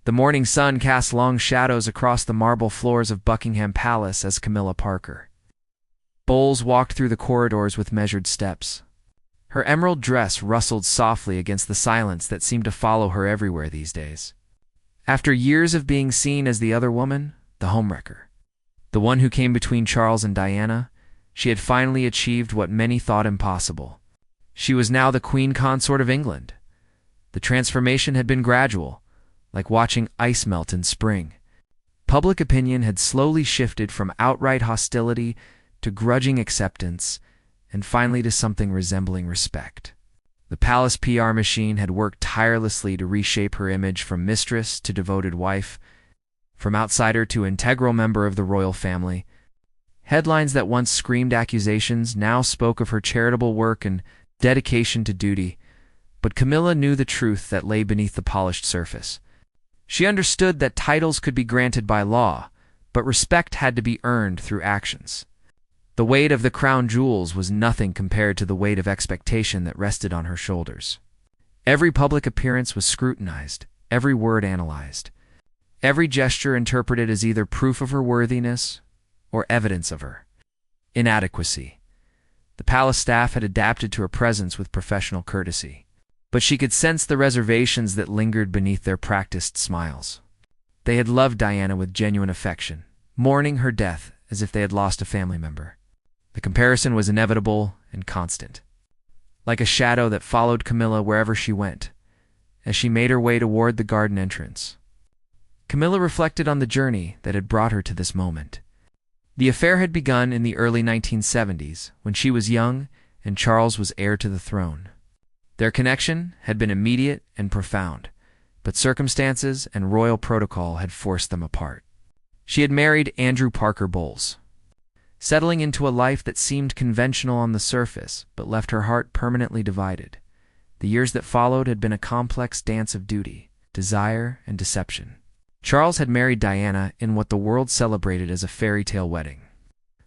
The morning sun cast long shadows across the marble floors of Buckingham Palace as Camilla Parker Bowles walked through the corridors with measured steps. Her emerald dress rustled softly against the silence that seemed to follow her everywhere these days. After years of being seen as the other woman, the homewrecker, the one who came between Charles and Diana, she had finally achieved what many thought impossible. She was now the Queen Consort of England. The transformation had been gradual, like watching ice melt in spring. Public opinion had slowly shifted from outright hostility to grudging acceptance, and finally to something resembling respect. The palace PR machine had worked tirelessly to reshape her image from mistress to devoted wife, from outsider to integral member of the royal family. Headlines that once screamed accusations now spoke of her charitable work and dedication to duty, but Camilla knew the truth that lay beneath the polished surface. She understood that titles could be granted by law, but respect had to be earned through actions. The weight of the crown jewels was nothing compared to the weight of expectation that rested on her shoulders. Every public appearance was scrutinized, every word analyzed, every gesture interpreted as either proof of her worthiness or evidence of her inadequacy. The palace staff had adapted to her presence with professional courtesy, but she could sense the reservations that lingered beneath their practiced smiles. They had loved Diana with genuine affection, mourning her death as if they had lost a family member. The comparison was inevitable and constant, like a shadow that followed Camilla wherever she went, as she made her way toward the garden entrance. Camilla reflected on the journey that had brought her to this moment. The affair had begun in the early 1970s, when she was young and Charles was heir to the throne. Their connection had been immediate and profound, but circumstances and royal protocol had forced them apart. She had married Andrew Parker Bowles, settling into a life that seemed conventional on the surface, but left her heart permanently divided. The years that followed had been a complex dance of duty, desire, and deception. Charles had married Diana in what the world celebrated as a fairy tale wedding,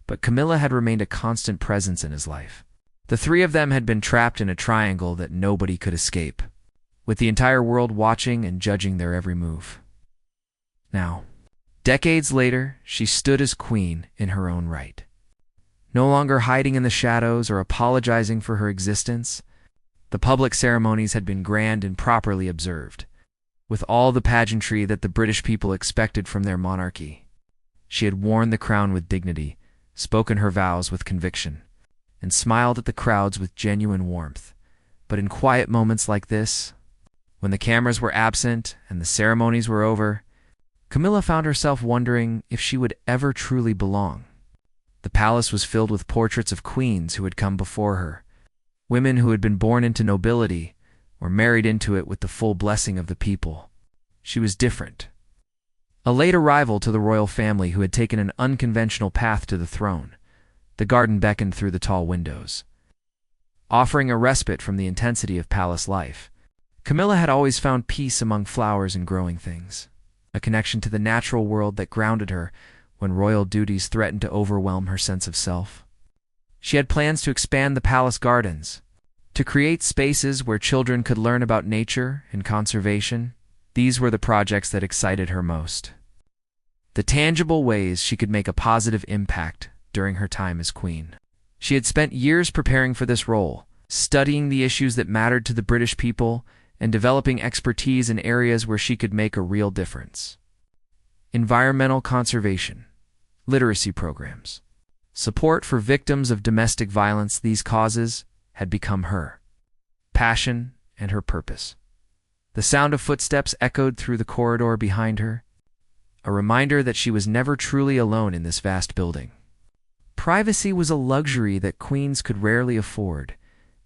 but Camilla had remained a constant presence in his life. The three of them had been trapped in a triangle that nobody could escape, with the entire world watching and judging their every move. Now, decades later, she stood as queen in her own right. No longer hiding in the shadows or apologizing for her existence, the public ceremonies had been grand and properly observed, with all the pageantry that the British people expected from their monarchy. She had worn the crown with dignity, spoken her vows with conviction, and smiled at the crowds with genuine warmth. But in quiet moments like this, when the cameras were absent and the ceremonies were over, Camilla found herself wondering if she would ever truly belong. The palace was filled with portraits of queens who had come before her, women who had been born into nobility or married into it with the full blessing of the people. She was different. A late arrival to the royal family who had taken an unconventional path to the throne. The garden beckoned through the tall windows, offering a respite from the intensity of palace life. Camilla had always found peace among flowers and growing things, a connection to the natural world that grounded her when royal duties threatened to overwhelm her sense of self. She had plans to expand the palace gardens, to create spaces where children could learn about nature and conservation. These were the projects that excited her most, the tangible ways she could make a positive impact during her time as queen. She had spent years preparing for this role, studying the issues that mattered to the British people and developing expertise in areas where she could make a real difference. Environmental conservation, literacy programs, support for victims of domestic violence. These causes had become her passion and her purpose. The sound of footsteps echoed through the corridor behind her, a reminder that she was never truly alone in this vast building. Privacy was a luxury that queens could rarely afford,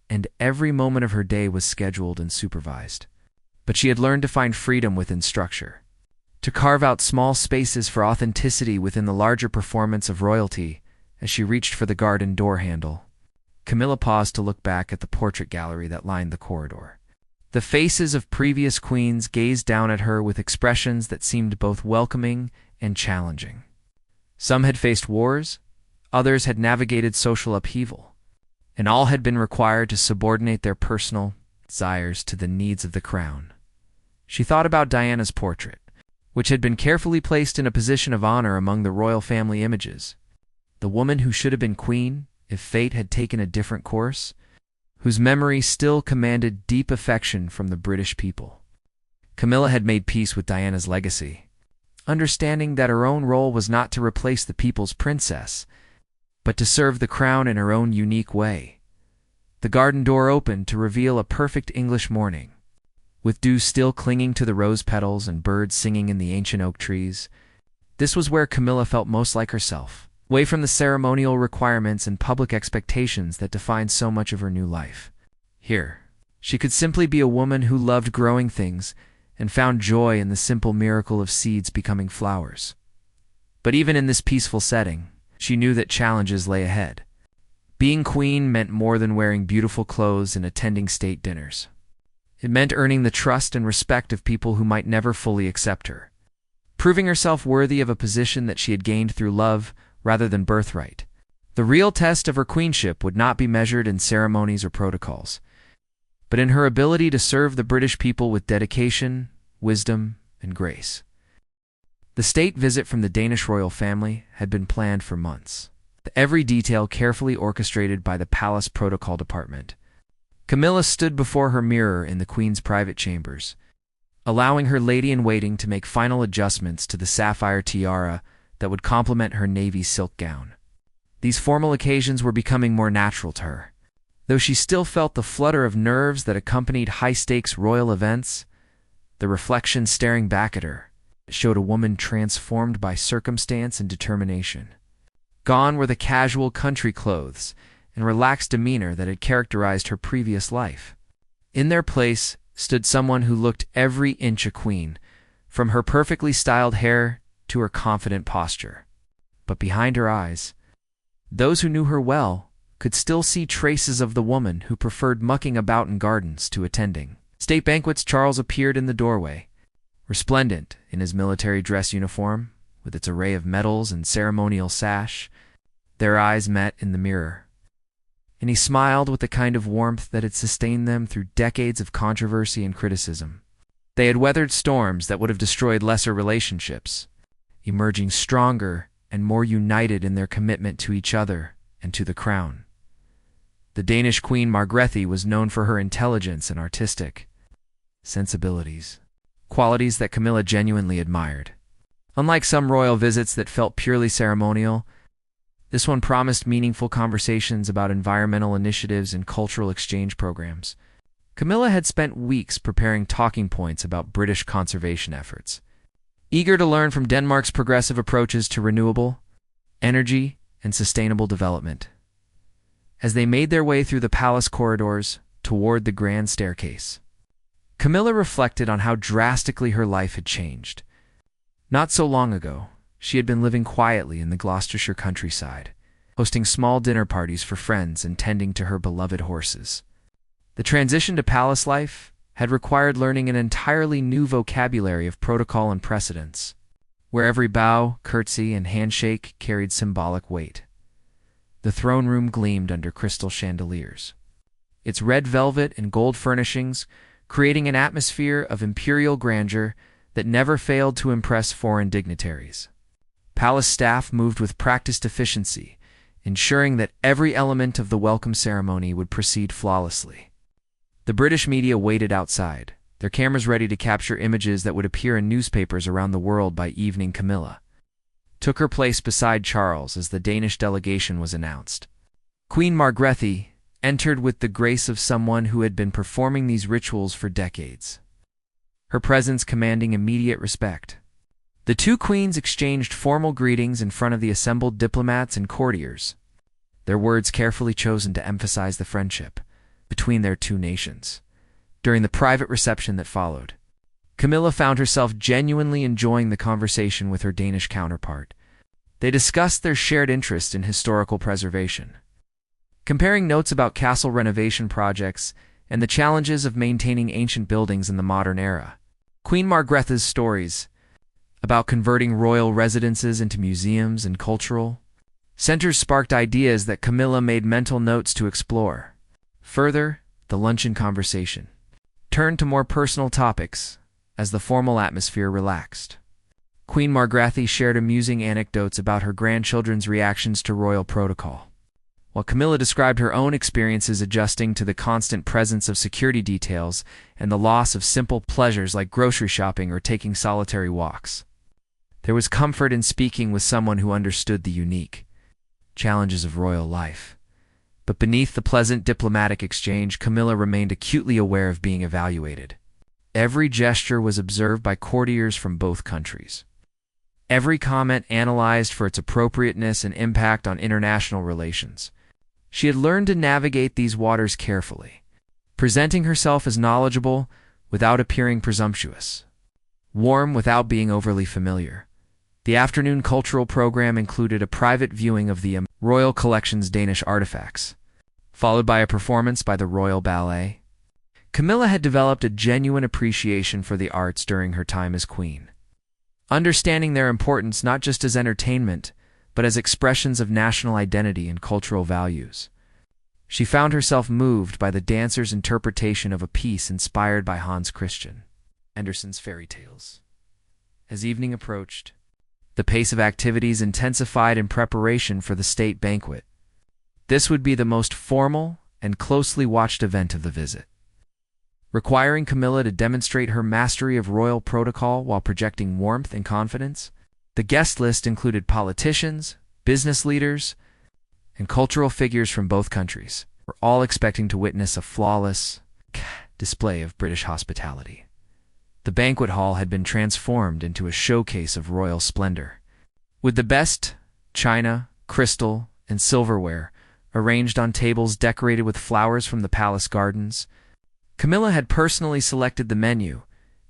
and every moment of her day was scheduled and supervised. But she had learned to find freedom within structure, to carve out small spaces for authenticity within the larger performance of royalty. As she reached for the garden door handle, Camilla paused to look back at the portrait gallery that lined the corridor. The faces of previous queens gazed down at her with expressions that seemed both welcoming and challenging. Some had faced wars, others had navigated social upheaval, and all had been required to subordinate their personal desires to the needs of the crown. She thought about Diana's portrait, which had been carefully placed in a position of honor among the royal family images. The woman who should have been queen, if fate had taken a different course, whose memory still commanded deep affection from the British people. Camilla had made peace with Diana's legacy, understanding that her own role was not to replace the people's princess, but to serve the crown in her own unique way. The garden door opened to reveal a perfect English morning, with dew still clinging to the rose petals and birds singing in the ancient oak trees. This was where Camilla felt most like herself, away from the ceremonial requirements and public expectations that defined so much of her new life. Here, she could simply be a woman who loved growing things and found joy in the simple miracle of seeds becoming flowers. But even in this peaceful setting, she knew that challenges lay ahead. Being queen meant more than wearing beautiful clothes and attending state dinners. It meant earning the trust and respect of people who might never fully accept her, proving herself worthy of a position that she had gained through love rather than birthright. The real test of her queenship would not be measured in ceremonies or protocols, but in her ability to serve the British people with dedication, wisdom, and grace. The state visit from the Danish royal family had been planned for months, every detail carefully orchestrated by the palace protocol department. Camilla stood before her mirror in the queen's private chambers, allowing her lady-in-waiting to make final adjustments to the sapphire tiara that would complement her navy silk gown. These formal occasions were becoming more natural to her. Though she still felt the flutter of nerves that accompanied high-stakes royal events, the reflection staring back at her showed a woman transformed by circumstance and determination. Gone were the casual country clothes and relaxed demeanor that had characterized her previous life. In their place stood someone who looked every inch a queen, from her perfectly styled hair to her confident posture. But behind her eyes, those who knew her well could still see traces of the woman who preferred mucking about in gardens to attending state banquets. Charles appeared in the doorway, resplendent in his military dress uniform, with its array of medals and ceremonial sash. Their eyes met in the mirror, and he smiled with the kind of warmth that had sustained them through decades of controversy and criticism. They had weathered storms that would have destroyed lesser relationships, emerging stronger and more united in their commitment to each other and to the crown. The Danish Queen Margrethe was known for her intelligence and artistic sensibilities, qualities that Camilla genuinely admired. Unlike some royal visits that felt purely ceremonial, this one promised meaningful conversations about environmental initiatives and cultural exchange programs. Camilla had spent weeks preparing talking points about British conservation efforts, eager to learn from Denmark's progressive approaches to renewable energy and sustainable development. As they made their way through the palace corridors toward the grand staircase, Camilla reflected on how drastically her life had changed. Not so long ago, she had been living quietly in the Gloucestershire countryside, hosting small dinner parties for friends and tending to her beloved horses. The transition to palace life had required learning an entirely new vocabulary of protocol and precedence, where every bow, curtsy, and handshake carried symbolic weight. The throne room gleamed under crystal chandeliers, its red velvet and gold furnishings creating an atmosphere of imperial grandeur that never failed to impress foreign dignitaries. Palace staff moved with practiced efficiency, ensuring that every element of the welcome ceremony would proceed flawlessly. The British media waited outside, their cameras ready to capture images that would appear in newspapers around the world by evening. Camilla took her place beside Charles as the Danish delegation was announced. Queen Margrethe entered with the grace of someone who had been performing these rituals for decades, her presence commanding immediate respect. The two queens exchanged formal greetings in front of the assembled diplomats and courtiers, their words carefully chosen to emphasize the friendship between their two nations. During the private reception that followed, Camilla found herself genuinely enjoying the conversation with her Danish counterpart. They discussed their shared interest in historical preservation, comparing notes about castle renovation projects and the challenges of maintaining ancient buildings in the modern era. Queen Margrethe's stories about converting royal residences into museums and cultural centers sparked ideas that Camilla made mental notes to explore. Further, the luncheon conversation turned to more personal topics as the formal atmosphere relaxed. Queen Margrethe shared amusing anecdotes about her grandchildren's reactions to royal protocol, while Camilla described her own experiences adjusting to the constant presence of security details and the loss of simple pleasures like grocery shopping or taking solitary walks. There was comfort in speaking with someone who understood the unique challenges of royal life. But beneath the pleasant diplomatic exchange, Camilla remained acutely aware of being evaluated. Every gesture was observed by courtiers from both countries. Every comment analyzed for its appropriateness and impact on international relations. She had learned to navigate these waters carefully, presenting herself as knowledgeable without appearing presumptuous, warm without being overly familiar. The afternoon cultural program included a private viewing of the Royal Collection's Danish artifacts, followed by a performance by the Royal Ballet. Camilla had developed a genuine appreciation for the arts during her time as queen, understanding their importance not just as entertainment, but as expressions of national identity and cultural values. She found herself moved by the dancers' interpretation of a piece inspired by Hans Christian Andersen's fairy tales. As evening approached, the pace of activities intensified in preparation for the state banquet. This would be the most formal and closely watched event of the visit, requiring Camilla to demonstrate her mastery of royal protocol while projecting warmth and confidence. The guest list included politicians, business leaders, and cultural figures from both countries, were all expecting to witness a flawless display of British hospitality. The banquet hall had been transformed into a showcase of royal splendor, with the best china, crystal, and silverware arranged on tables decorated with flowers from the palace gardens. Camilla had personally selected the menu,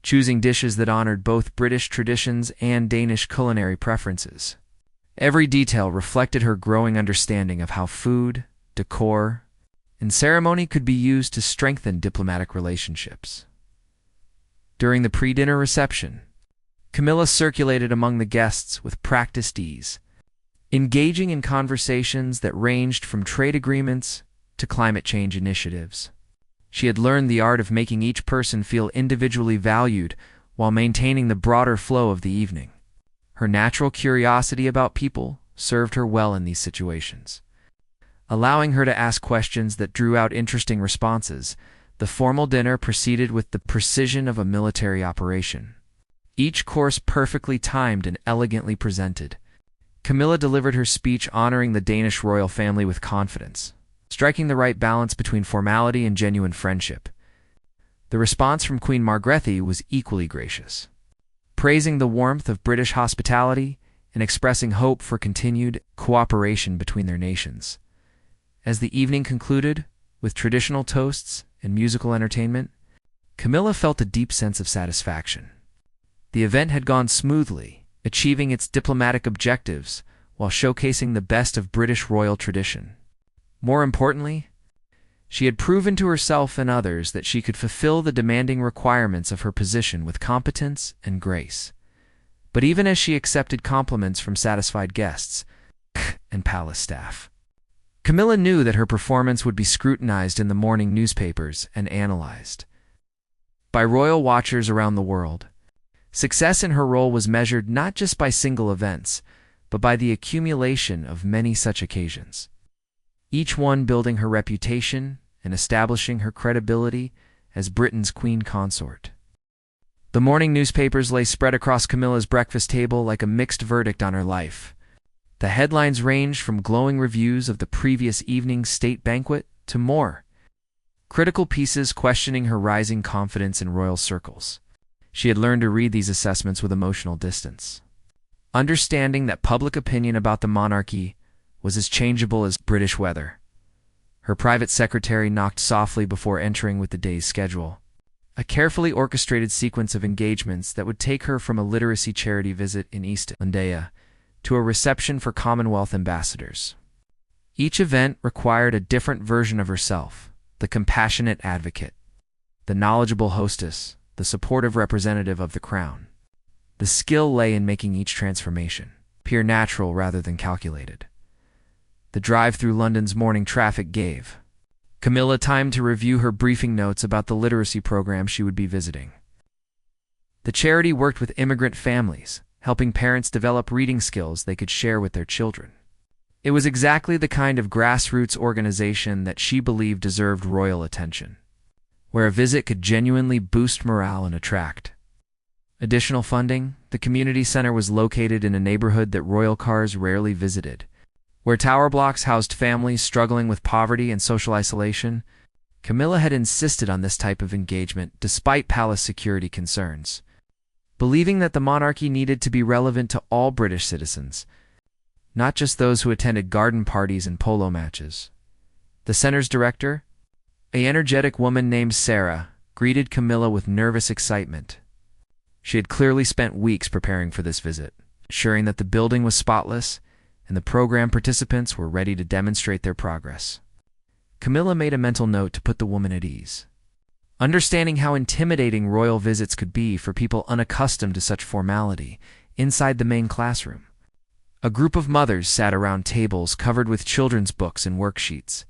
choosing dishes that honored both British traditions and Danish culinary preferences. Every detail reflected her growing understanding of how food, decor, and ceremony could be used to strengthen diplomatic relationships. During the pre-dinner reception, Camilla circulated among the guests with practiced ease, engaging in conversations that ranged from trade agreements to climate change initiatives. She had learned the art of making each person feel individually valued while maintaining the broader flow of the evening. Her natural curiosity about people served her well in these situations, allowing her to ask questions that drew out interesting responses. The formal dinner proceeded with the precision of a military operation, each course perfectly timed and elegantly presented. Camilla delivered her speech honoring the Danish royal family with confidence, striking the right balance between formality and genuine friendship. The response from Queen Margrethe was equally gracious, praising the warmth of British hospitality and expressing hope for continued cooperation between their nations. As the evening concluded, with traditional toasts and musical entertainment, Camilla felt a deep sense of satisfaction. The event had gone smoothly, achieving its diplomatic objectives while showcasing the best of British royal tradition. More importantly, she had proven to herself and others that she could fulfill the demanding requirements of her position with competence and grace. But even as she accepted compliments from satisfied guests and palace staff, Camilla knew that her performance would be scrutinized in the morning newspapers and analyzed by royal watchers around the world. Success in her role was measured not just by single events, but by the accumulation of many such occasions, each one building her reputation and establishing her credibility as Britain's queen consort. The morning newspapers lay spread across Camilla's breakfast table like a mixed verdict on her life. The headlines ranged from glowing reviews of the previous evening's state banquet to more critical pieces questioning her rising confidence in royal circles. She had learned to read these assessments with emotional distance, understanding that public opinion about the monarchy was as changeable as British weather. Her private secretary knocked softly before entering with the day's schedule, a carefully orchestrated sequence of engagements that would take her from a literacy charity visit in East India to a reception for Commonwealth ambassadors. Each event required a different version of herself: the compassionate advocate, the knowledgeable hostess, the supportive representative of the crown. The skill lay in making each transformation appear natural rather than calculated. The drive through London's morning traffic gave Camilla time to review her briefing notes about the literacy program she would be visiting. The charity worked with immigrant families, helping parents develop reading skills they could share with their children. It was exactly the kind of grassroots organization that she believed deserved royal attention, where a visit could genuinely boost morale and attract additional funding. The community center was located in a neighborhood that royal cars rarely visited, where tower blocks housed families struggling with poverty and social isolation. Camilla had insisted on this type of engagement despite palace security concerns, believing that the monarchy needed to be relevant to all British citizens, not just those who attended garden parties and polo matches. The center's director, an energetic woman named Sarah, greeted Camilla with nervous excitement. She had clearly spent weeks preparing for this visit, ensuring that the building was spotless and the program participants were ready to demonstrate their progress. Camilla made a mental note to put the woman at ease, understanding how intimidating royal visits could be for people unaccustomed to such formality. Inside the main classroom, a group of mothers sat around tables covered with children's books and worksheets.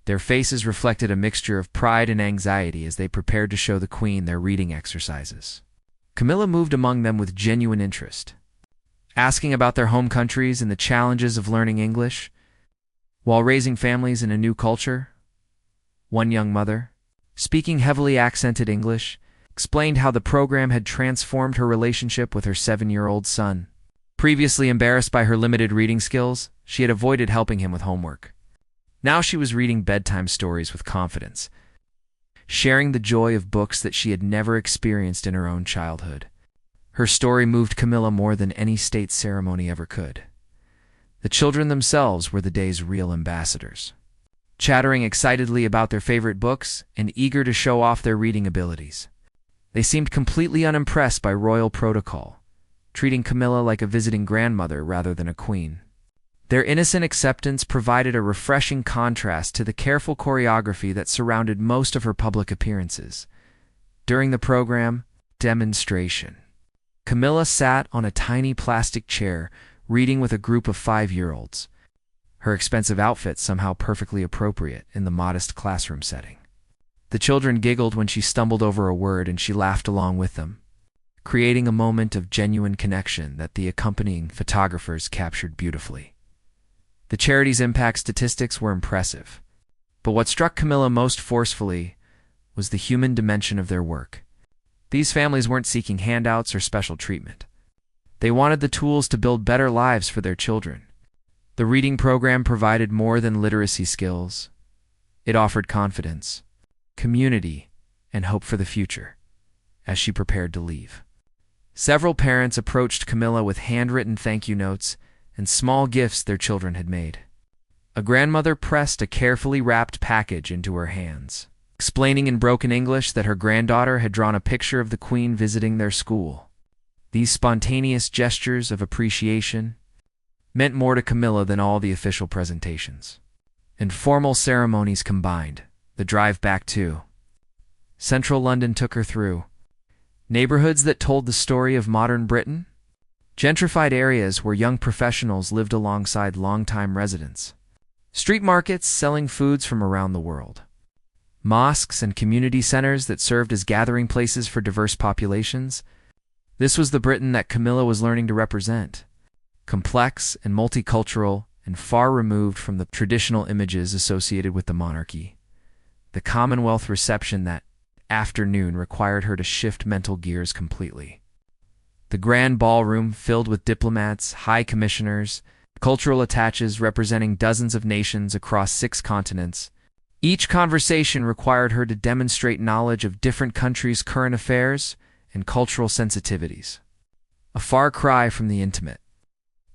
Their faces reflected a mixture of pride and anxiety as they prepared to show the Queen their reading exercises. Camilla moved among them with genuine interest, asking about their home countries and the challenges of learning English while raising families in a new culture. One young mother, speaking heavily accented English, explained how the program had transformed her relationship with her 7-year-old son. Previously embarrassed by her limited reading skills, she had avoided helping him with homework. Now she was reading bedtime stories with confidence, sharing the joy of books that she had never experienced in her own childhood. Her story moved Camilla more than any state ceremony ever could. The children themselves were the day's real ambassadors, chattering excitedly about their favorite books and eager to show off their reading abilities. They seemed completely unimpressed by royal protocol, treating Camilla like a visiting grandmother rather than a queen. Their innocent acceptance provided a refreshing contrast to the careful choreography that surrounded most of her public appearances. During the program, demonstration, Camilla sat on a tiny plastic chair, reading with a group of 5-year-olds, her expensive outfit somehow perfectly appropriate in the modest classroom setting. The children giggled when she stumbled over a word and she laughed along with them, creating a moment of genuine connection that the accompanying photographers captured beautifully. The charity's impact statistics were impressive, but what struck Camilla most forcefully was the human dimension of their work. These families weren't seeking handouts or special treatment. They wanted the tools to build better lives for their children. The reading program provided more than literacy skills. It offered confidence, community, and hope for the future as she prepared to leave. Several parents approached Camilla with handwritten thank you notes and small gifts their children had made. A grandmother pressed a carefully wrapped package into her hands, explaining in broken English that her granddaughter had drawn a picture of the Queen visiting their school. These spontaneous gestures of appreciation meant more to Camilla than all the official presentations and formal ceremonies combined. The drive back to central London took her through neighborhoods that told the story of modern Britain, gentrified areas where young professionals lived alongside longtime residents, street markets selling foods from around the world, mosques and community centers that served as gathering places for diverse populations. This was the Britain that Camilla was learning to represent, complex and multicultural and far removed from the traditional images associated with the monarchy. The Commonwealth reception that afternoon required her to shift mental gears completely. The grand ballroom, filled with diplomats, high commissioners, cultural attaches representing dozens of nations across 6 continents. Each conversation required her to demonstrate knowledge of different countries' current affairs and cultural sensitivities. A far cry from the intimate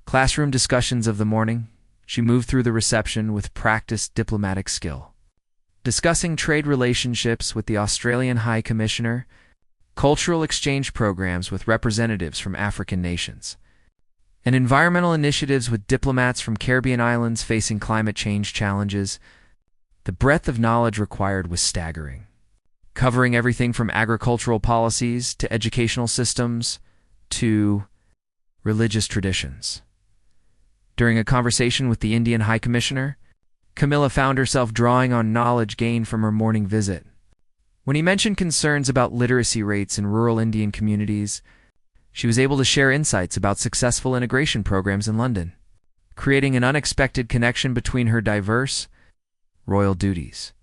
classroom discussions of the morning, she moved through the reception with practiced diplomatic skill, discussing trade relationships with the Australian High Commissioner, cultural exchange programs with representatives from African nations, and environmental initiatives with diplomats from Caribbean islands facing climate change challenges. The breadth of knowledge required was staggering, covering everything from agricultural policies to educational systems to religious traditions. During a conversation with the Indian High Commissioner, Camilla found herself drawing on knowledge gained from her morning visit. When he mentioned concerns about literacy rates in rural Indian communities, She was able to share insights about successful integration programs in London, creating an unexpected connection between her diverse royal duties.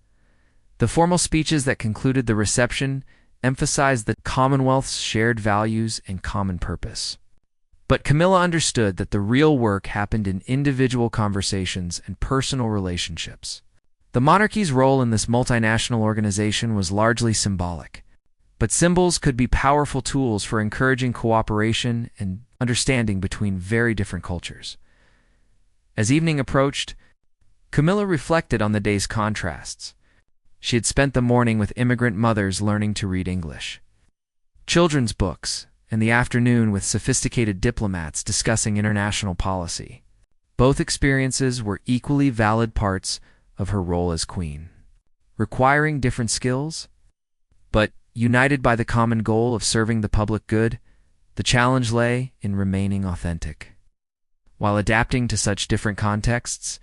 The formal speeches that concluded the reception emphasized the Commonwealth's shared values and common purpose. But Camilla understood that the real work happened in individual conversations and personal relationships. The monarchy's role in this multinational organization was largely symbolic, but symbols could be powerful tools for encouraging cooperation and understanding between very different cultures. As evening approached, Camilla reflected on the day's contrasts. She had spent the morning with immigrant mothers learning to read English, children's books, and the afternoon with sophisticated diplomats discussing international policy. Both experiences were equally valid parts of her role as queen, requiring different skills, but united by the common goal of serving the public good. The challenge lay in remaining authentic. While adapting to such different contexts,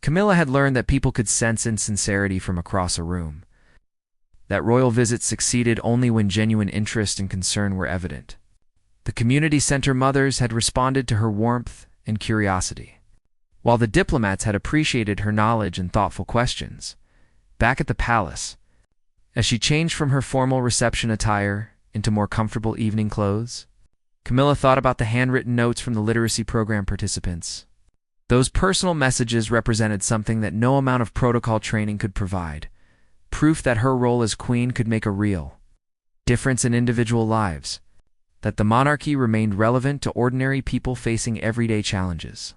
Camilla had learned that people could sense insincerity from across a room, that royal visits succeeded only when genuine interest and concern were evident. The community center mothers had responded to her warmth and curiosity, while the diplomats had appreciated her knowledge and thoughtful questions. Back at the palace, as she changed from her formal reception attire into more comfortable evening clothes, Camilla thought about the handwritten notes from the literacy program participants. Those personal messages represented something that no amount of protocol training could provide, proof that her role as queen could make a real difference in individual lives, that the monarchy remained relevant to ordinary people facing everyday challenges.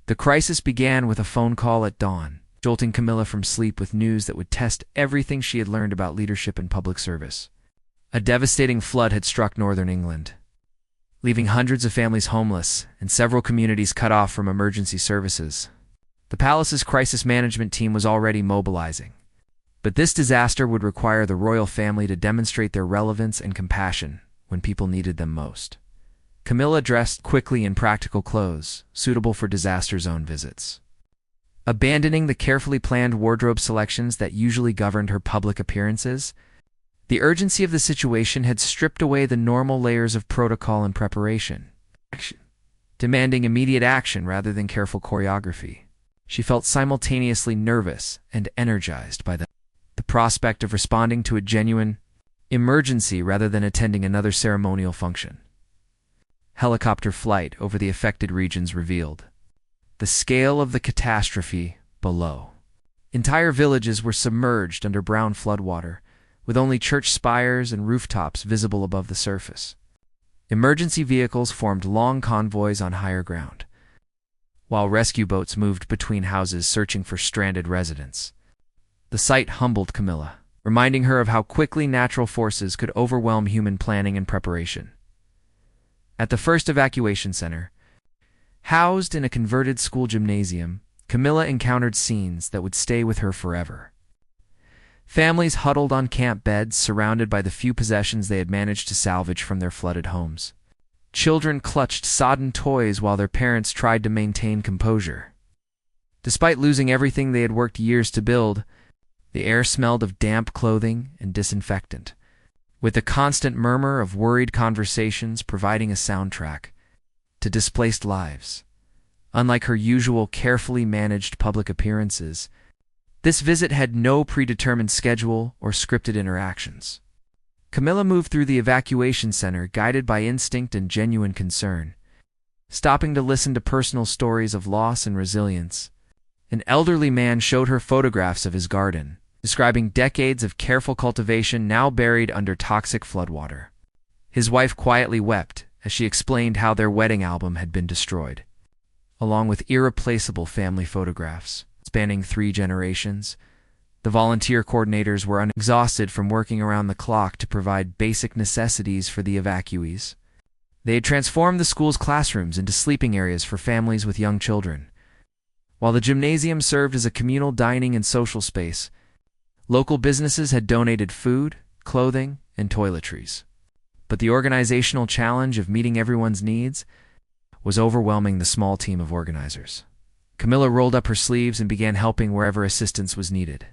The crisis began with a phone call at dawn, jolting Camilla from sleep with news that would test everything she had learned about leadership and public service. A devastating flood had struck northern England, leaving hundreds of families homeless and several communities cut off from emergency services. The palace's crisis management team was already mobilizing, but this disaster would require the royal family to demonstrate their relevance and compassion when people needed them most. Camilla dressed quickly in practical clothes, suitable for disaster zone visits. Abandoning the carefully planned wardrobe selections that usually governed her public appearances, the urgency of the situation had stripped away the normal layers of protocol and preparation, demanding immediate action rather than careful choreography. She felt simultaneously nervous and energized by the prospect of responding to a genuine emergency rather than attending another ceremonial function. Helicopter flight over the affected regions revealed the scale of the catastrophe below. Entire villages were submerged under brown floodwater, with only church spires and rooftops visible above the surface. Emergency vehicles formed long convoys on higher ground, while rescue boats moved between houses searching for stranded residents. The sight humbled Camilla, reminding her of how quickly natural forces could overwhelm human planning and preparation. At the first evacuation center, housed in a converted school gymnasium, Camilla encountered scenes that would stay with her forever. Families huddled on camp beds, surrounded by the few possessions they had managed to salvage from their flooded homes. Children clutched sodden toys while their parents tried to maintain composure. Despite losing everything they had worked years to build, the air smelled of damp clothing and disinfectant, with the constant murmur of worried conversations providing a soundtrack to displaced lives. Unlike her usual carefully managed public appearances, this visit had no predetermined schedule or scripted interactions. Camilla moved through the evacuation center guided by instinct and genuine concern, stopping to listen to personal stories of loss and resilience. An elderly man showed her photographs of his garden, describing decades of careful cultivation now buried under toxic floodwater. His wife quietly wept as she explained how their wedding album had been destroyed, along with irreplaceable family photographs spanning 3 generations. The volunteer coordinators were exhausted from working around the clock to provide basic necessities for the evacuees. They had transformed the school's classrooms into sleeping areas for families with young children, while the gymnasium served as a communal dining and social space. Local businesses had donated food, clothing, and toiletries. But the organizational challenge of meeting everyone's needs was overwhelming the small team of organizers. Camilla rolled up her sleeves and began helping wherever assistance was needed.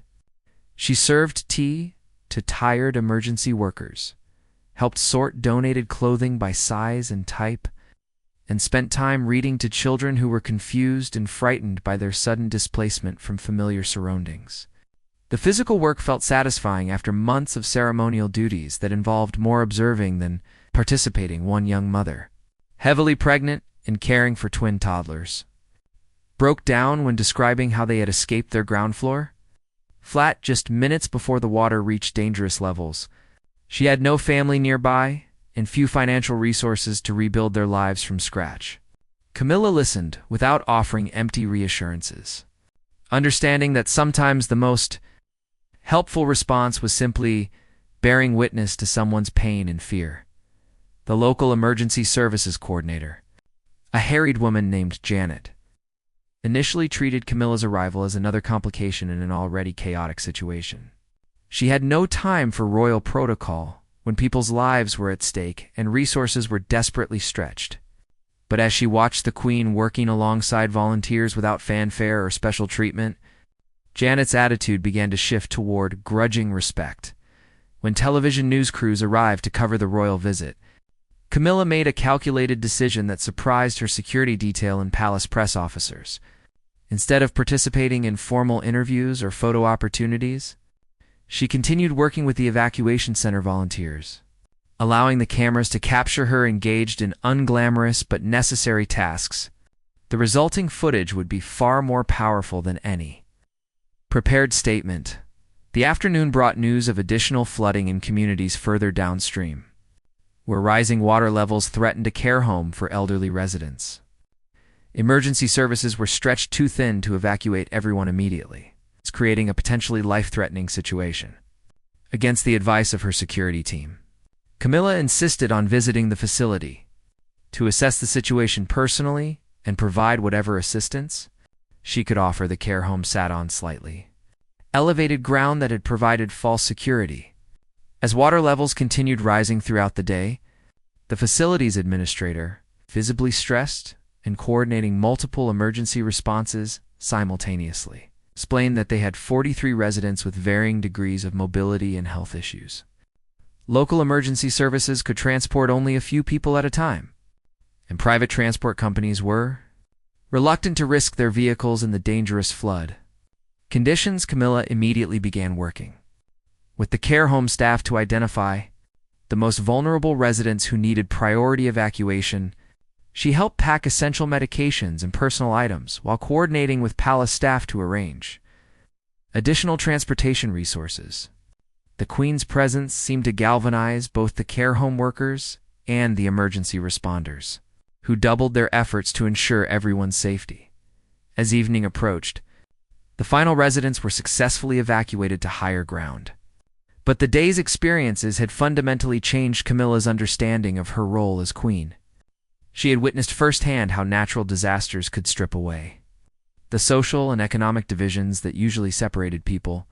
She served tea to tired emergency workers, helped sort donated clothing by size and type, and spent time reading to children who were confused and frightened by their sudden displacement from familiar surroundings. The physical work felt satisfying after months of ceremonial duties that involved more observing than participating. One young mother, heavily pregnant and caring for twin toddlers, broke down when describing how they had escaped their ground floor flat just minutes before the water reached dangerous levels. She had no family nearby and few financial resources to rebuild their lives from scratch. Camilla listened without offering empty reassurances, understanding that sometimes the most helpful response was simply bearing witness to someone's pain and fear. The local emergency services coordinator, a harried woman named Janet, initially treated Camilla's arrival as another complication in an already chaotic situation. She had no time for royal protocol when people's lives were at stake and resources were desperately stretched. But as she watched the Queen working alongside volunteers without fanfare or special treatment, Janet's attitude began to shift toward grudging respect. When television news crews arrived to cover the royal visit, Camilla made a calculated decision that surprised her security detail and palace press officers. Instead of participating in formal interviews or photo opportunities, she continued working with the evacuation center volunteers, allowing the cameras to capture her engaged in unglamorous but necessary tasks. The resulting footage would be far more powerful than any prepared statement. The afternoon brought news of additional flooding in communities further downstream, where rising water levels threatened a care home for elderly residents. Emergency services were stretched too thin to evacuate everyone immediately, creating a potentially life-threatening situation. Against the advice of her security team, Camilla insisted on visiting the facility to assess the situation personally and provide whatever assistance she could offer. The care home sat on slightly elevated ground that had provided false security. As water levels continued rising throughout the day, the facility's administrator, visibly stressed and coordinating multiple emergency responses simultaneously, explained that they had 43 residents with varying degrees of mobility and health issues. Local emergency services could transport only a few people at a time, and private transport companies were reluctant to risk their vehicles in the dangerous flood conditions. Camilla immediately began working with the care home staff to identify the most vulnerable residents who needed priority evacuation. She helped pack essential medications and personal items while coordinating with palace staff to arrange additional transportation resources. The Queen's presence seemed to galvanize both the care home workers and the emergency responders, who doubled their efforts to ensure everyone's safety. As evening approached, the final residents were successfully evacuated to higher ground. But the day's experiences had fundamentally changed Camilla's understanding of her role as Queen. She had witnessed firsthand how natural disasters could strip away the social and economic divisions that usually separated people,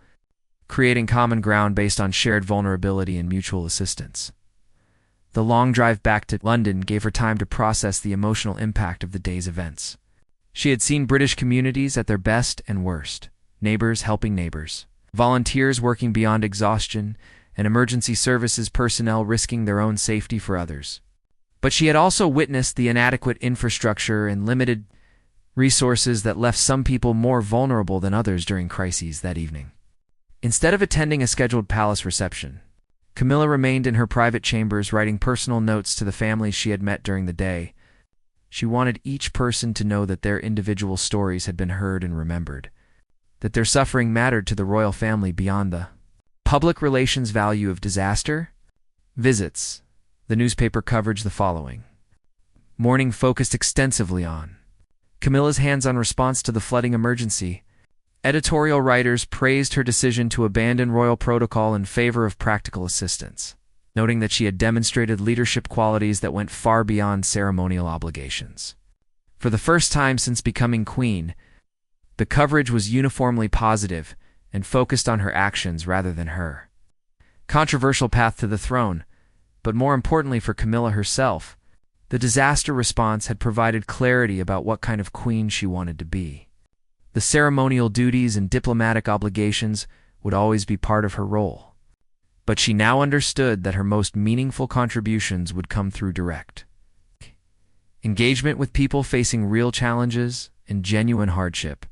creating common ground based on shared vulnerability and mutual assistance. The long drive back to London gave her time to process the emotional impact of the day's events. She had seen British communities at their best and worst, neighbors helping neighbors, volunteers working beyond exhaustion, and emergency services personnel risking their own safety for others. But she had also witnessed the inadequate infrastructure and limited resources that left some people more vulnerable than others during crises that evening. Instead of attending a scheduled palace reception, Camilla remained in her private chambers writing personal notes to the families she had met during the day. She wanted each person to know that their individual stories had been heard and remembered, that their suffering mattered to the royal family beyond the public relations value of disaster visits. The newspaper coverage the following morning focused extensively on Camilla's hands-on response to the flooding emergency. Editorial writers praised her decision to abandon royal protocol in favor of practical assistance, noting that she had demonstrated leadership qualities that went far beyond ceremonial obligations. For the first time since becoming queen, the coverage was uniformly positive and focused on her actions rather than her controversial path to the throne. But more importantly for Camilla herself, the disaster response had provided clarity about what kind of queen she wanted to be. The ceremonial duties and diplomatic obligations would always be part of her role, But she now understood that her most meaningful contributions would come through direct engagement with people facing real challenges and genuine hardship.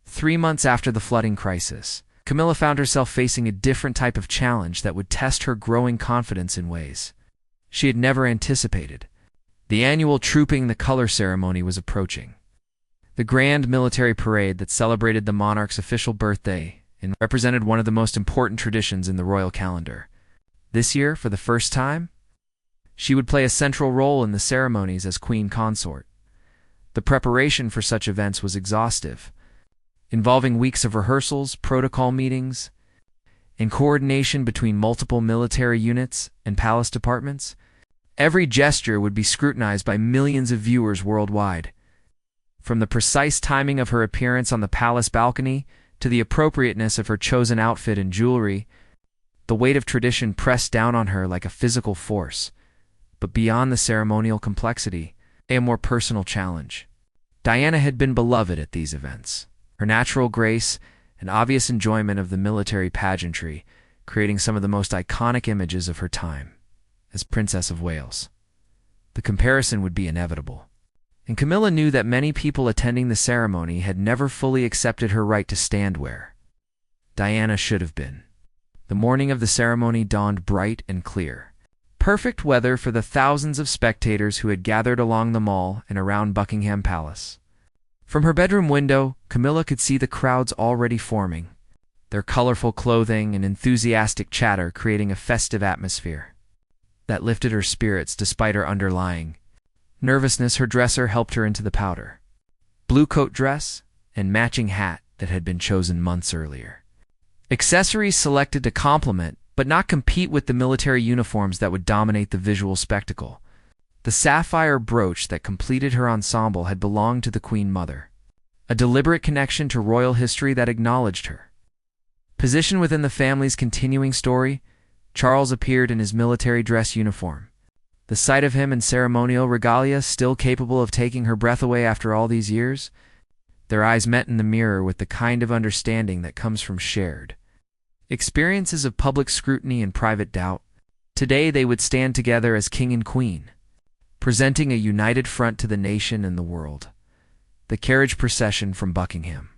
3 months after the flooding crisis, Camilla found herself facing a different type of challenge that would test her growing confidence in ways she had never anticipated. The annual Trooping the Color ceremony was approaching. The grand military parade that celebrated the monarch's official birthday and represented one of the most important traditions in the royal calendar. This year, for the first time, she would play a central role in the ceremonies as queen consort. The preparation for such events was exhaustive, involving weeks of rehearsals, protocol meetings, and coordination between multiple military units and palace departments. Every gesture would be scrutinized by millions of viewers worldwide. From the precise timing of her appearance on the palace balcony to the appropriateness of her chosen outfit and jewelry, the weight of tradition pressed down on her like a physical force. But beyond the ceremonial complexity, a more personal challenge. Diana had been beloved at these events. Her natural grace and obvious enjoyment of the military pageantry, creating some of the most iconic images of her time as Princess of Wales. The comparison would be inevitable. And Camilla knew that many people attending the ceremony had never fully accepted her right to stand where Diana should have been. The morning of the ceremony dawned bright and clear. Perfect weather for the thousands of spectators who had gathered along the mall and around Buckingham Palace. From her bedroom window, Camilla could see the crowds already forming, their colorful clothing and enthusiastic chatter creating a festive atmosphere that lifted her spirits despite her underlying nervousness. Her dresser helped her into the powder blue coat dress and matching hat that had been chosen months earlier. Accessories selected to complement but not compete with the military uniforms that would dominate the visual spectacle. The sapphire brooch that completed her ensemble had belonged to the Queen Mother, a deliberate connection to royal history that acknowledged her. Positioned within the family's continuing story, Charles appeared in his military dress uniform. The sight of him in ceremonial regalia, still capable of taking her breath away after all these years, their eyes met in the mirror with the kind of understanding that comes from shared experiences of public scrutiny and private doubt. Today they would stand together as king and queen, presenting a united front to the nation and the world. The carriage procession from Buckingham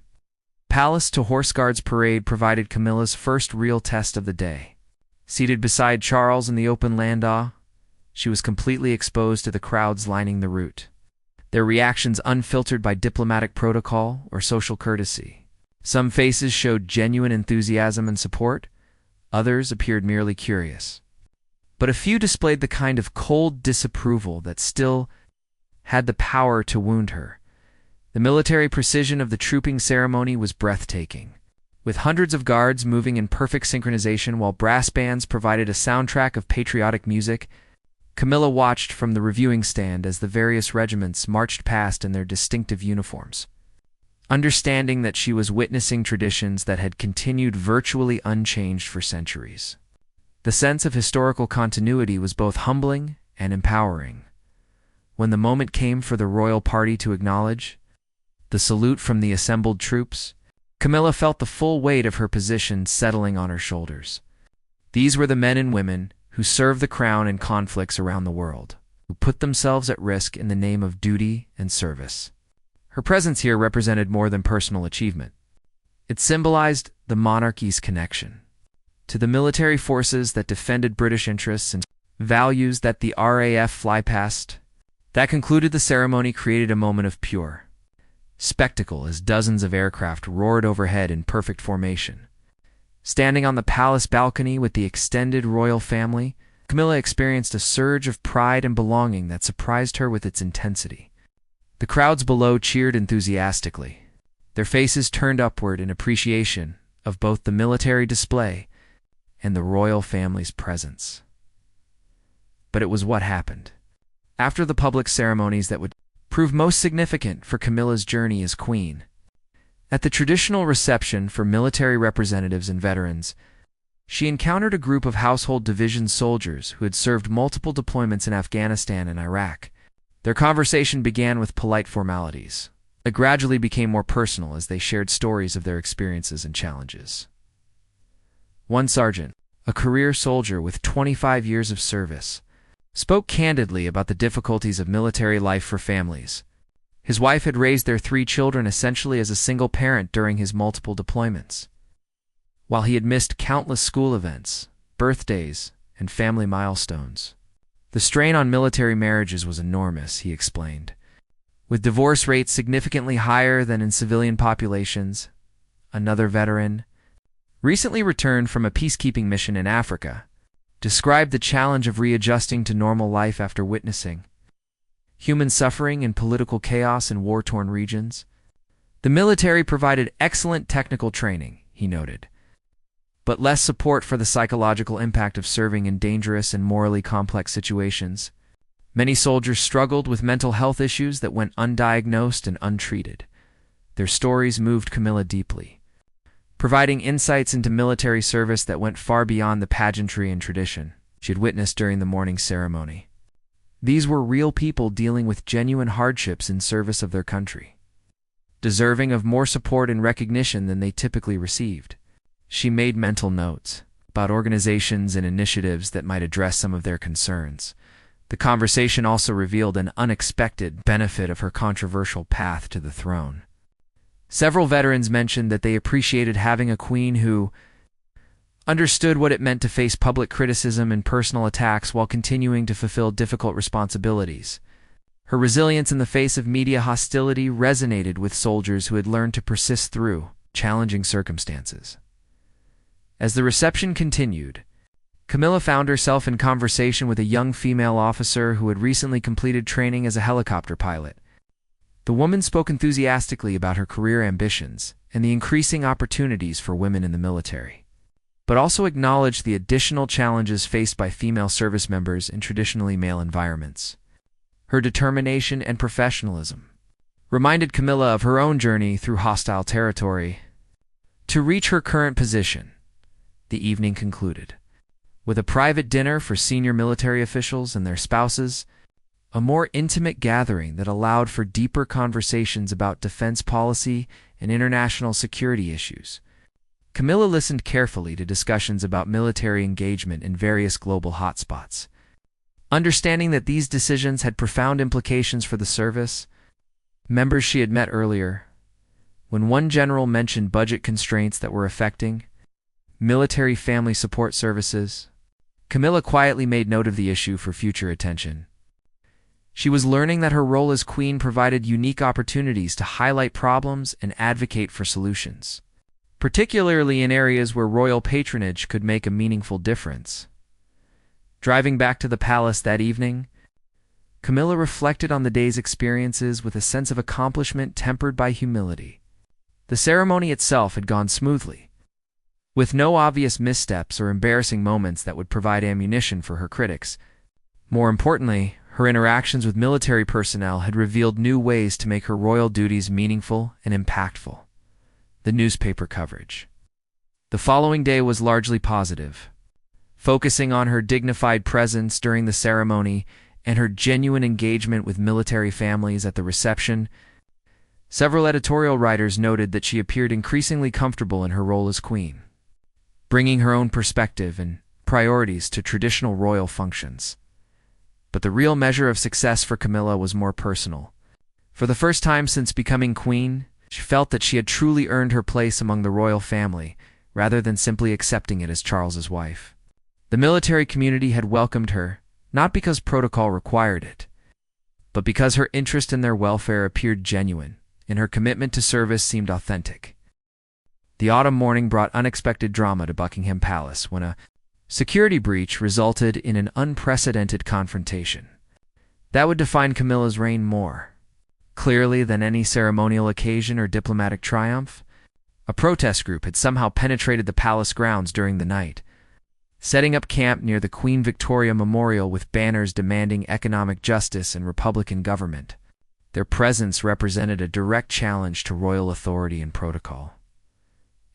Palace to Horse Guards parade provided Camilla's first real test of the day. Seated beside Charles in the open landau, she was completely exposed to the crowds lining the route, their reactions unfiltered by diplomatic protocol or social courtesy. Some faces showed genuine enthusiasm and support, others appeared merely curious. But a few displayed the kind of cold disapproval that still had the power to wound her. The military precision of the trooping ceremony was breathtaking, with hundreds of guards moving in perfect synchronization while brass bands provided a soundtrack of patriotic music. Camilla watched from the reviewing stand as the various regiments marched past in their distinctive uniforms, understanding that she was witnessing traditions that had continued virtually unchanged for centuries. The sense of historical continuity was both humbling and empowering. When the moment came for the royal party to acknowledge the salute from the assembled troops, Camilla felt the full weight of her position settling on her shoulders. These were the men and women who served the crown in conflicts around the world, who put themselves at risk in the name of duty and service. Her presence here represented more than personal achievement. It symbolized the monarchy's connection to the military forces that defended British interests and values that the RAF fly past. That concluded the ceremony, created a moment of pure spectacle as dozens of aircraft roared overhead in perfect formation. Standing on the palace balcony with the extended royal family, Camilla experienced a surge of pride and belonging that surprised her with its intensity. The crowds below cheered enthusiastically, their faces turned upward in appreciation of both the military display and the royal family's presence. But it was what happened after the public ceremonies that would prove most significant for Camilla's journey as queen. At the traditional reception for military representatives and veterans, she encountered a group of household division soldiers who had served multiple deployments in Afghanistan and Iraq. Their conversation began with polite formalities. It gradually became more personal as they shared stories of their experiences and challenges. One sergeant, a career soldier with 25 years of service, spoke candidly about the difficulties of military life for families. His wife had raised their 3 children essentially as a single parent during his multiple deployments. While he had missed countless school events, birthdays, and family milestones, the strain on military marriages was enormous, he explained. With divorce rates significantly higher than in civilian populations, another veteran, recently returned from a peacekeeping mission in Africa, described the challenge of readjusting to normal life after witnessing human suffering and political chaos in war-torn regions. The military provided excellent technical training, he noted, but less support for the psychological impact of serving in dangerous and morally complex situations. Many soldiers struggled with mental health issues that went undiagnosed and untreated. Their stories moved Camilla deeply, providing insights into military service that went far beyond the pageantry and tradition she had witnessed during the morning ceremony. These were real people dealing with genuine hardships in service of their country, deserving of more support and recognition than they typically received. She made mental notes about organizations and initiatives that might address some of their concerns. The conversation also revealed an unexpected benefit of her controversial path to the throne. Several veterans mentioned that they appreciated having a queen who understood what it meant to face public criticism and personal attacks while continuing to fulfill difficult responsibilities. Her resilience in the face of media hostility resonated with soldiers who had learned to persist through challenging circumstances. As the reception continued, Camilla found herself in conversation with a young female officer who had recently completed training as a helicopter pilot. The woman spoke enthusiastically about her career ambitions and the increasing opportunities for women in the military, but also acknowledged the additional challenges faced by female service members in traditionally male environments. Her determination and professionalism reminded Camilla of her own journey through hostile territory. To reach her current position, the evening concluded with a private dinner for senior military officials and their spouses, a more intimate gathering that allowed for deeper conversations about defense policy and international security issues. Camilla listened carefully to discussions about military engagement in various global hotspots. Understanding that these decisions had profound implications for the service members she had met earlier, when one general mentioned budget constraints that were affecting military family support services, Camilla quietly made note of the issue for future attention. She was learning that her role as queen provided unique opportunities to highlight problems and advocate for solutions, particularly in areas where royal patronage could make a meaningful difference. Driving back to the palace that evening, Camilla reflected on the day's experiences with a sense of accomplishment tempered by humility. The ceremony itself had gone smoothly, with no obvious missteps or embarrassing moments that would provide ammunition for her critics. More importantly, her interactions with military personnel had revealed new ways to make her royal duties meaningful and impactful. The newspaper coverage the following day was largely positive, focusing on her dignified presence during the ceremony and her genuine engagement with military families at the reception. Several editorial writers noted that she appeared increasingly comfortable in her role as queen, bringing her own perspective and priorities to traditional royal functions. But the real measure of success for Camilla was more personal. For the first time since becoming queen, she felt that she had truly earned her place among the royal family, rather than simply accepting it as Charles's wife. The military community had welcomed her, not because protocol required it, but because her interest in their welfare appeared genuine, and her commitment to service seemed authentic. The autumn morning brought unexpected drama to Buckingham Palace when a security breach resulted in an unprecedented confrontation that would define Camilla's reign more clearly than any ceremonial occasion or diplomatic triumph. A protest group had somehow penetrated the palace grounds during the night, setting up camp near the Queen Victoria Memorial with banners demanding economic justice and Republican government. Their presence represented a direct challenge to royal authority and protocol.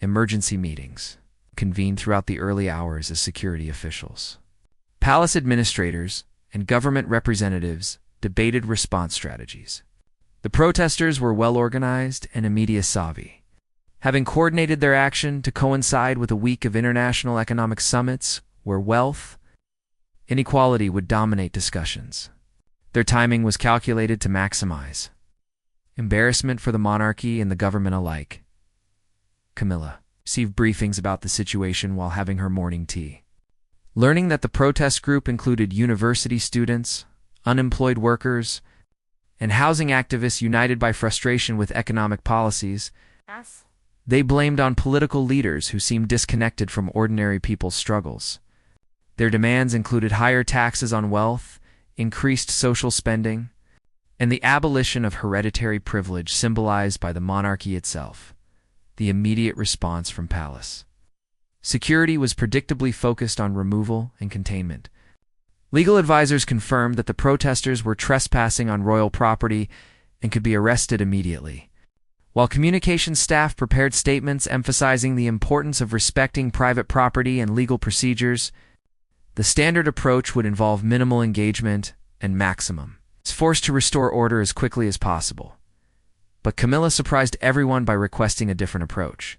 Emergency meetings convened throughout the early hours as security officials, palace administrators, and government representatives debated response strategies. The protesters were well organized and media savvy, having coordinated their action to coincide with a week of international economic summits where wealth, inequality would dominate discussions. Their timing was calculated to maximize embarrassment for the monarchy and the government alike. Camilla received briefings about the situation while having her morning tea. Learning that the protest group included university students, unemployed workers, and housing activists united by frustration with economic policies, they blamed on political leaders who seemed disconnected from ordinary people's struggles. Their demands included higher taxes on wealth, increased social spending, and the abolition of hereditary privilege symbolized by the monarchy itself. The immediate response from Palace. Security was predictably focused on removal and containment. Legal advisors confirmed that the protesters were trespassing on royal property and could be arrested immediately, while communications staff prepared statements emphasizing the importance of respecting private property and legal procedures. The standard approach would involve minimal engagement and maximum force to restore order as quickly as possible. But Camilla surprised everyone by requesting a different approach.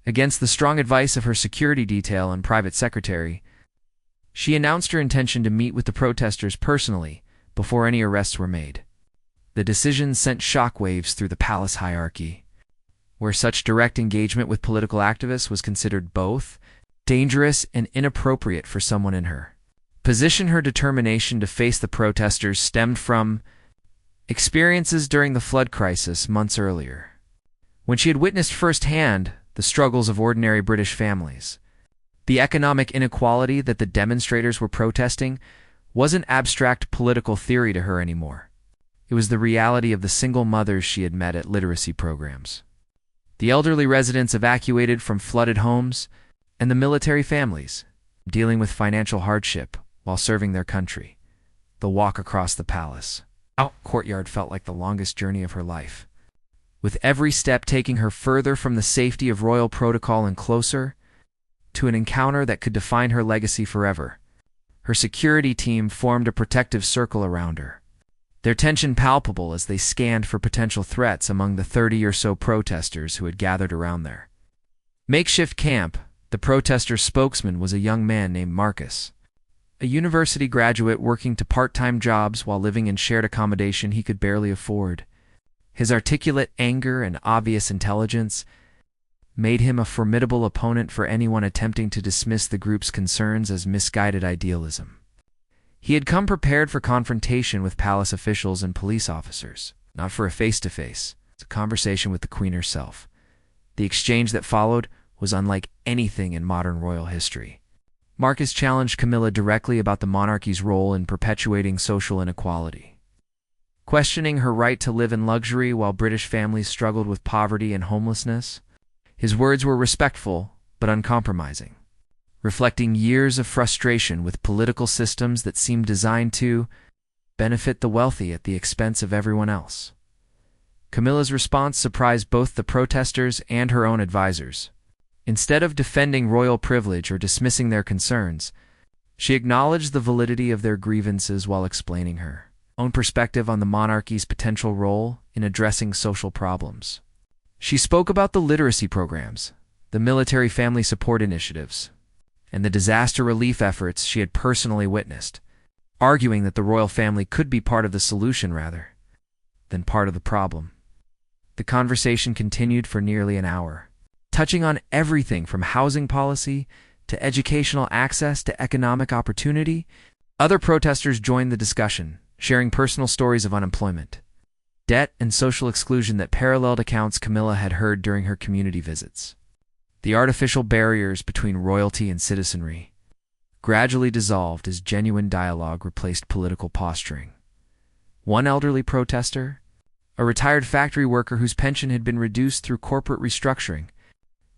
Against the strong advice of her security detail and private secretary, she announced her intention to meet with the protesters personally before any arrests were made. The decision sent shockwaves through the palace hierarchy, where such direct engagement with political activists was considered both dangerous and inappropriate for someone in her position. Her determination to face the protesters stemmed from experiences during the flood crisis months earlier, when she had witnessed firsthand the struggles of ordinary British families. The economic inequality that the demonstrators were protesting wasn't abstract political theory to her anymore. It was the reality of the single mothers she had met at literacy programs, the elderly residents evacuated from flooded homes, and the military families dealing with financial hardship while serving their country. The walk across the palace courtyard felt like the longest journey of her life, with every step taking her further from the safety of royal protocol and closer to an encounter that could define her legacy forever. Her security team formed a protective circle around her, their tension palpable as they scanned for potential threats among the 30 or so protesters who had gathered around their makeshift camp. The protesters' spokesman was a young man named Marcus, a university graduate working to part-time jobs while living in shared accommodation he could barely afford. His articulate anger and obvious intelligence made him a formidable opponent for anyone attempting to dismiss the group's concerns as misguided idealism. He had come prepared for confrontation with palace officials and police officers, not for a face-to-face. It's a conversation with the Queen herself. The exchange that followed was unlike anything in modern royal history. Marcus challenged Camilla directly about the monarchy's role in perpetuating social inequality, questioning her right to live in luxury while British families struggled with poverty and homelessness. His words were respectful but uncompromising, reflecting years of frustration with political systems that seemed designed to benefit the wealthy at the expense of everyone else. Camilla's response surprised both the protesters and her own advisors. Instead of defending royal privilege or dismissing their concerns, she acknowledged the validity of their grievances while explaining her own perspective on the monarchy's potential role in addressing social problems. She spoke about the literacy programs, the military family support initiatives, and the disaster relief efforts she had personally witnessed, arguing that the royal family could be part of the solution rather than part of the problem. The conversation continued for nearly an hour, touching on everything from housing policy to educational access to economic opportunity. Other protesters joined the discussion, sharing personal stories of unemployment, debt, and social exclusion that paralleled accounts Camilla had heard during her community visits. The artificial barriers between royalty and citizenry gradually dissolved as genuine dialogue replaced political posturing. One elderly protester, a retired factory worker whose pension had been reduced through corporate restructuring,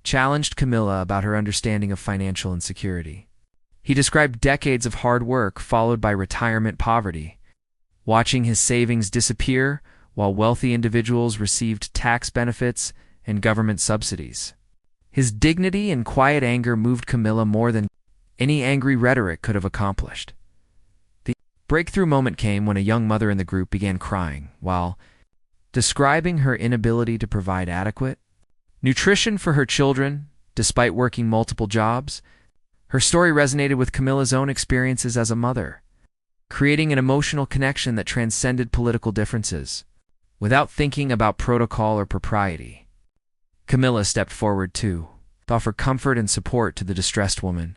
challenged Camilla about her understanding of financial insecurity. He described decades of hard work followed by retirement poverty, watching his savings disappear while wealthy individuals received tax benefits and government subsidies. His dignity and quiet anger moved Camilla more than any angry rhetoric could have accomplished. The breakthrough moment came when a young mother in the group began crying while describing her inability to provide adequate, nutrition for her children, despite working multiple jobs. Her story resonated with Camilla's own experiences as a mother, creating an emotional connection that transcended political differences. Without thinking about protocol or propriety, Camilla stepped forward to offer comfort and support to the distressed woman.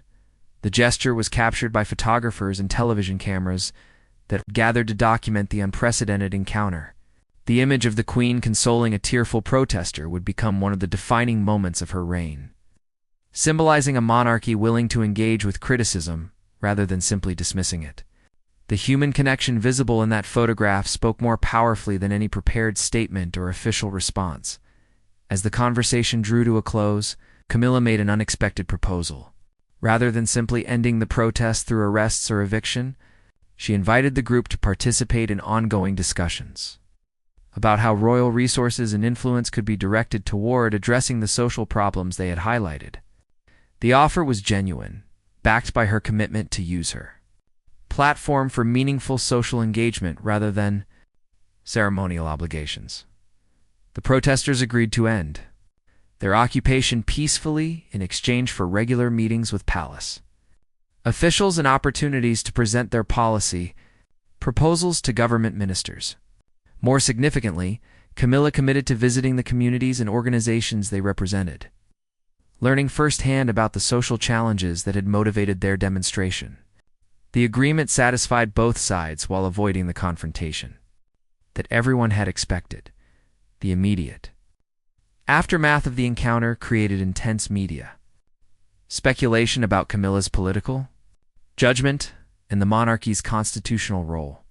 The gesture was captured by photographers and television cameras that gathered to document the unprecedented encounter. The image of the Queen consoling a tearful protester would become one of the defining moments of her reign, symbolizing a monarchy willing to engage with criticism rather than simply dismissing it. The human connection visible in that photograph spoke more powerfully than any prepared statement or official response. As the conversation drew to a close, Camilla made an unexpected proposal. Rather than simply ending the protest through arrests or eviction, she invited the group to participate in ongoing discussions about how royal resources and influence could be directed toward addressing the social problems they had highlighted. The offer was genuine, backed by her commitment to use her platform for meaningful social engagement rather than ceremonial obligations. The protesters agreed to end their occupation peacefully in exchange for regular meetings with palace officials and opportunities to present their policy proposals to government ministers. More significantly, Camilla committed to visiting the communities and organizations they represented, learning firsthand about the social challenges that had motivated their demonstration. The agreement satisfied both sides while avoiding the confrontation that everyone had expected. The immediate aftermath of the encounter created intense media speculation about Camilla's political judgment and the monarchy's constitutional role.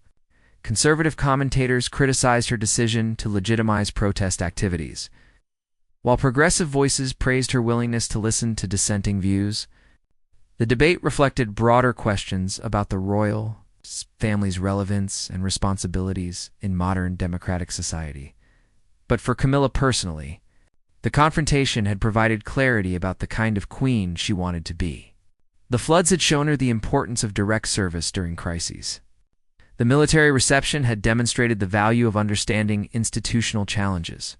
Conservative commentators criticized her decision to legitimize protest activities, while progressive voices praised her willingness to listen to dissenting views. The debate reflected broader questions about the royal family's relevance and responsibilities in modern democratic society. But for Camilla personally, the confrontation had provided clarity about the kind of queen she wanted to be. The floods had shown her the importance of direct service during crises. The military reception had demonstrated the value of understanding institutional challenges.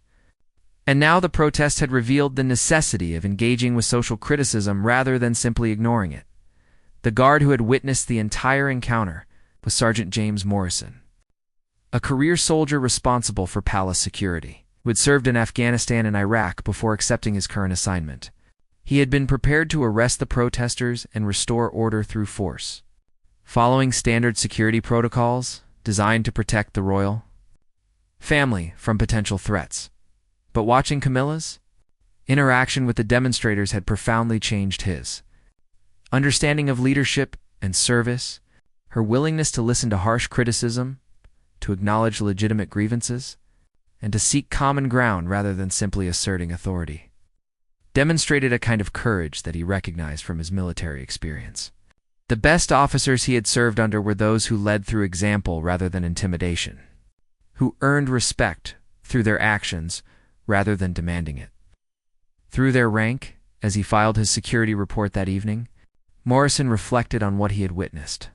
And now the protest had revealed the necessity of engaging with social criticism rather than simply ignoring it. The guard who had witnessed the entire encounter was Sergeant James Morrison, a career soldier responsible for palace security, who had served in Afghanistan and Iraq before accepting his current assignment. He had been prepared to arrest the protesters and restore order through force, following standard security protocols designed to protect the royal family from potential threats. But watching Camilla's interaction with the demonstrators had profoundly changed his understanding of leadership and service. Her willingness to listen to harsh criticism, to acknowledge legitimate grievances, and to seek common ground rather than simply asserting authority, demonstrated a kind of courage that he recognized from his military experience. The best officers he had served under were those who led through example rather than intimidation, who earned respect through their actions rather than demanding it. Through their rank, as he filed his security report that evening, Morrison reflected on what he had witnessed.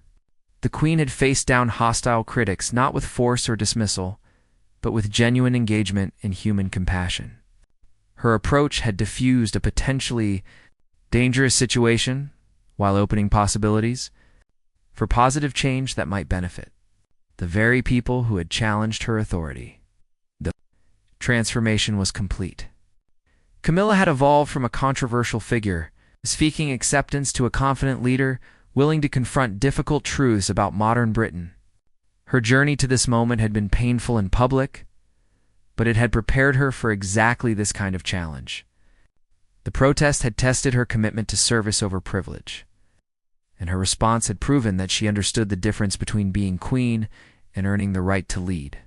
The Queen had faced down hostile critics not with force or dismissal, but with genuine engagement and human compassion. Her approach had diffused a potentially dangerous situation while opening possibilities for positive change that might benefit the very people who had challenged her authority. The transformation was complete. Camilla had evolved from a controversial figure, seeking acceptance, to a confident leader willing to confront difficult truths about modern Britain. Her journey to this moment had been painful in public, but it had prepared her for exactly this kind of challenge. The protest had tested her commitment to service over privilege, and her response had proven that she understood the difference between being queen and earning the right to lead.